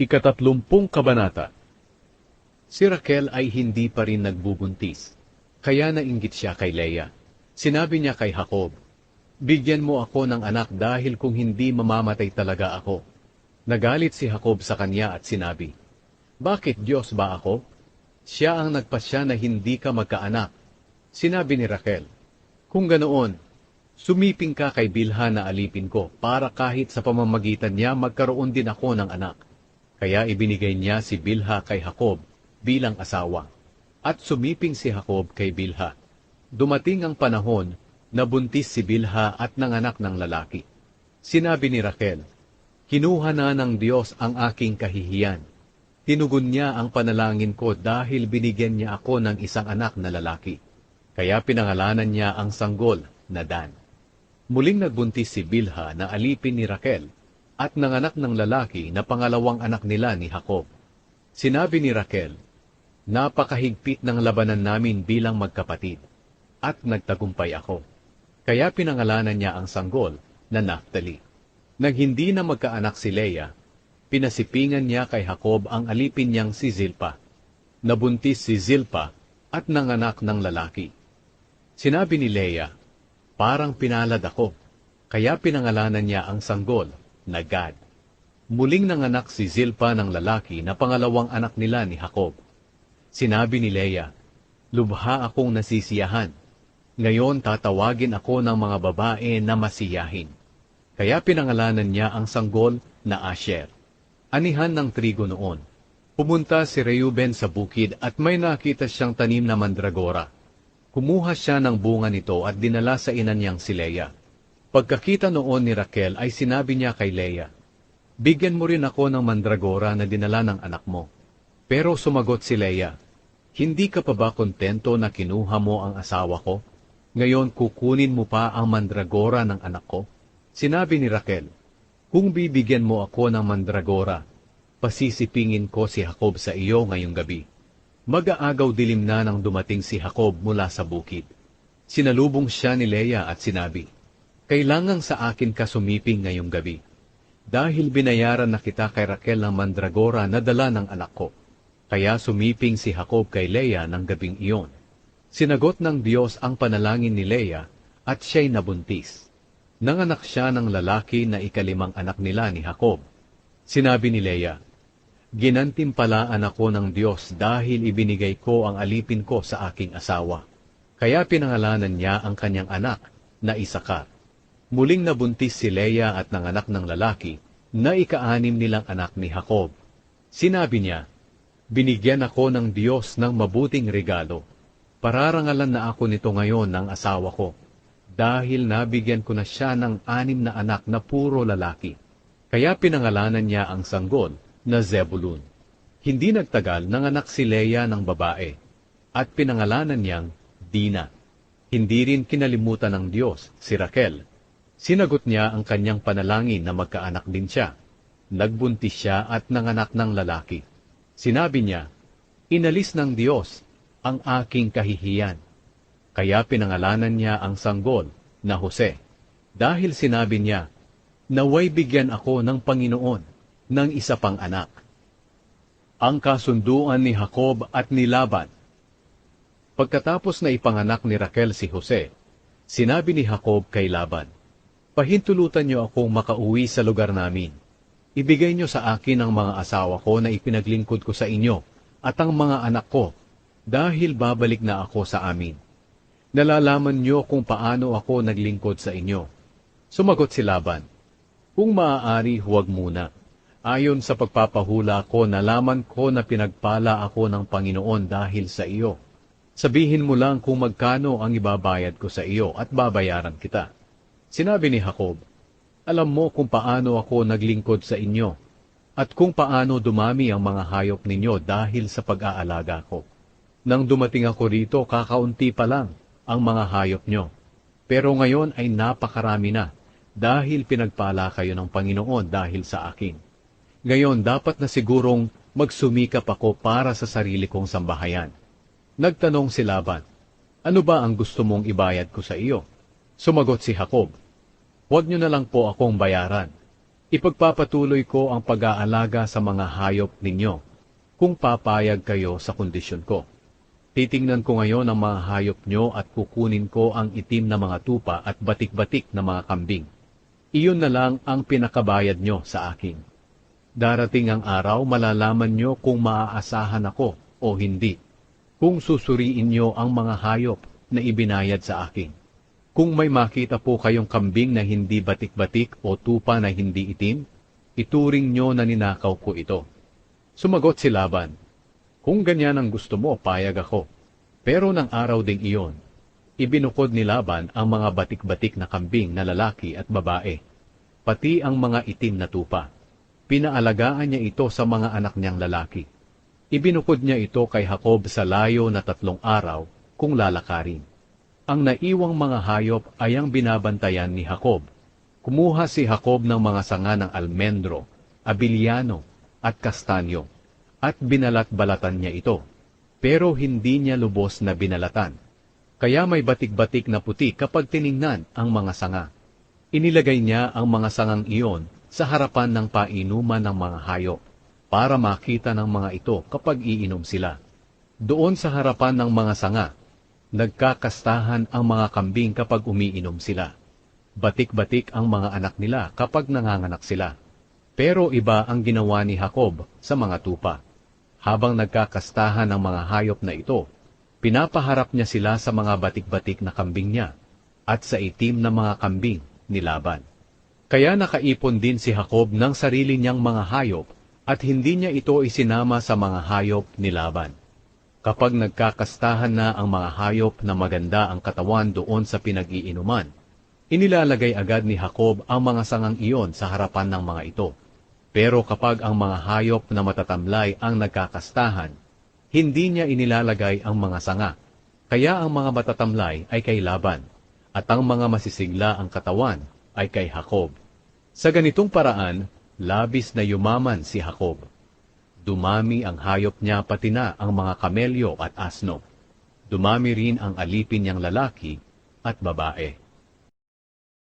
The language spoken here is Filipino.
Ika-30 kabanata. Si Raquel ay hindi pa rin nagbubuntis, kaya nainggit siya kay Leah. Sinabi niya kay Jacob, "Bigyan mo ako ng anak dahil kung hindi mamamatay talaga ako." Nagalit si Jacob sa kanya at sinabi, "Bakit Diyos ba ako? Siya ang nagpasya na hindi ka magkaanak." Sinabi ni Raquel, "Kung ganoon, sumiping ka kay Bilha na alipin ko para kahit sa pamamagitan niya magkaroon din ako ng anak." Kaya ibinigay niya si Bilha kay Jacob bilang asawa. At sumiping si Jacob kay Bilha. Dumating ang panahon na buntis si Bilha at nanganak ng lalaki. Sinabi ni Raquel, "Kinuha na ng Diyos ang aking kahihiyan. Tinugon niya ang panalangin ko dahil binigyan niya ako ng isang anak na lalaki." Kaya pinangalanan niya ang sanggol na Dan. Muling nagbuntis si Bilha na alipin ni Raquel at nanganak ng lalaki na pangalawang anak nila ni Jacob. Sinabi ni Raquel, "Napakahigpit ng labanan namin bilang magkapatid, at nagtagumpay ako." Kaya pinangalanan niya ang sanggol na Naphtali. Nang hindi na magkaanak si Leah, pinasipingan niya kay Jacob ang alipin niyang si Zilpa. Nabuntis si Zilpa at nanganak ng lalaki. Sinabi ni Leah, "Parang pinalad ako." Kaya pinangalanan niya ang sanggol na Gad. Muling nanganak si Zilpa ng lalaki na pangalawang anak nila ni Jacob. Sinabi ni Leah, "Lubha akong nasisiyahan. Ngayon tatawagin ako ng mga babae na masiyahin." Kaya pinangalanan niya ang sanggol na Asher. Anihan ng trigo noon. Pumunta si Reuben sa bukid at may nakita siyang tanim na mandragora. Kumuha siya ng bunga nito at dinala sa ina niyang si Leah. Pagkakita noon ni Raquel ay sinabi niya kay Leah, "Bigyan mo rin ako ng mandragora na dinala ng anak mo." Pero sumagot si Leah, "Hindi ka pa ba kontento na kinuha mo ang asawa ko? Ngayon kukunin mo pa ang mandragora ng anak ko?" Sinabi ni Raquel, "Kung bibigyan mo ako ng mandragora, pasisipingin ko si Jacob sa iyo ngayong gabi." Mag-aagaw dilim na nang dumating si Jacob mula sa bukid. Sinalubong siya ni Leah at sinabi, "Kailangang sa akin ka sumiping ngayong gabi, dahil binayaran na kita kay Raquel ng mandragora na dala ng anak ko." Kaya sumiping si Jacob kay Leah ng gabing iyon. Sinagot ng Diyos ang panalangin ni Leah at siya'y nabuntis. Nanganak siya ng lalaki na ikalimang anak nila ni Jacob. Sinabi ni Leah, "Ginantimpalaan ako ng Diyos dahil ibinigay ko ang alipin ko sa aking asawa." Kaya pinangalanan niya ang kanyang anak na Isakar. Muling nabuntis si Leah at nanganak ng lalaki na ika-6 nilang anak ni Jacob. Sinabi niya, "Binigyan ako ng Diyos ng mabuting regalo. Pararangalan na ako nito ngayon ng asawa ko, dahil nabigyan ko na siya ng 6 na anak na puro lalaki." Kaya pinangalanan niya ang sanggol na Zebulun. Hindi nagtagal nanganak si Leah ng babae, at pinangalanan niyang Dina. Hindi rin kinalimutan ng Diyos si Raquel. Sinagot niya ang kanyang panalangin na magkaanak din siya. Nagbuntis siya at nanganak ng lalaki. Sinabi niya, "Inalis ng Diyos ang aking kahihiyan." Kaya pinangalanan niya ang sanggol na Jose, dahil sinabi niya, "Naway bigyan ako ng Panginoon ng isa pang anak." Ang kasunduan ni Jacob at ni Laban. Pagkatapos na ipanganak ni Raquel si Jose, sinabi ni Jacob kay Laban, "Pahintulutan niyo akong makauwi sa lugar namin. Ibigay niyo sa akin ang mga asawa ko na ipinaglingkod ko sa inyo at ang mga anak ko, dahil babalik na ako sa amin. Nalalaman niyo kung paano ako naglingkod sa inyo." Sumagot si Laban, "Kung maaari, huwag muna. Ayon sa pagpapahula ko, nalaman ko na pinagpala ako ng Panginoon dahil sa iyo. Sabihin mo lang kung magkano ang ibabayad ko sa iyo at babayaran kita." Sinabi ni Jacob, "Alam mo kung paano ako naglingkod sa inyo, at kung paano dumami ang mga hayop ninyo dahil sa pag-aalaga ko. Nang dumating ako rito, kakaunti pa lang ang mga hayop nyo. Pero ngayon ay napakarami na, dahil pinagpala kayo ng Panginoon dahil sa akin. Ngayon dapat na sigurong magsumikap ako para sa sarili kong sambahayan." Nagtanong si Laban, "Ano ba ang gusto mong ibayad ko sa iyo?" Sumagot si Jacob, "Huwag niyo na lang po akong bayaran. Ipagpapatuloy ko ang pag-aalaga sa mga hayop ninyo, kung papayag kayo sa kondisyon ko. Titingnan ko ngayon ang mga hayop nyo at kukunin ko ang itim na mga tupa at batik-batik na mga kambing. Iyon na lang ang pinakabayad nyo sa akin. Darating ang araw, malalaman nyo kung maaasahan ako o hindi, kung susuriin nyo ang mga hayop na ibinayad sa akin. Kung may makita po kayong kambing na hindi batik-batik o tupa na hindi itim, ituring nyo na ninakaw ko ito. Sumagot si Laban, kung ganyan ang gusto mo, payag ako. Pero ng araw ding iyon, ibinukod ni Laban ang mga batik-batik na kambing na lalaki at babae, pati ang mga itim na tupa. Pinaalagaan niya ito sa mga anak niyang lalaki. Ibinukod niya ito kay Jacob sa layo na 3 araw kung lalakarin. Ang naiwang mga hayop ay ang binabantayan ni Jacob. Kumuha si Jacob ng mga sanga ng almendro, abiliano, at kastanyo, at binalat-balatan niya ito, pero hindi niya lubos na binalatan. Kaya may batik-batik na puti kapag tiningnan ang mga sanga. Inilagay niya ang mga sangang iyon sa harapan ng painuman ng mga hayop, para makita ng mga ito kapag iinom sila. Doon sa harapan ng mga sanga, nagkakastahan ang mga kambing kapag umiinom sila. Batik-batik ang mga anak nila kapag nanganganak sila. Pero iba ang ginawa ni Jacob sa mga tupa. Habang nagkakastahan ang mga hayop na ito, pinapaharap niya sila sa mga batik-batik na kambing niya at sa itim na mga kambing ni Laban. Kaya nakaipon din si Jacob ng sarili niyang mga hayop at hindi niya ito isinama sa mga hayop ni Laban. Kapag nagkakastahan na ang mga hayop na maganda ang katawan doon sa pinag-iinuman, inilalagay agad ni Jacob ang mga sangang iyon sa harapan ng mga ito. Pero kapag ang mga hayop na matatamlay ang nagkakastahan, hindi niya inilalagay ang mga sanga. Kaya ang mga matatamlay ay kay Laban, at ang mga masisigla ang katawan ay kay Jacob. Sa ganitong paraan, labis na yumaman si Jacob. Dumami ang hayop niya pati na ang mga kamelyo at asno. Dumami rin ang alipin niyang lalaki at babae.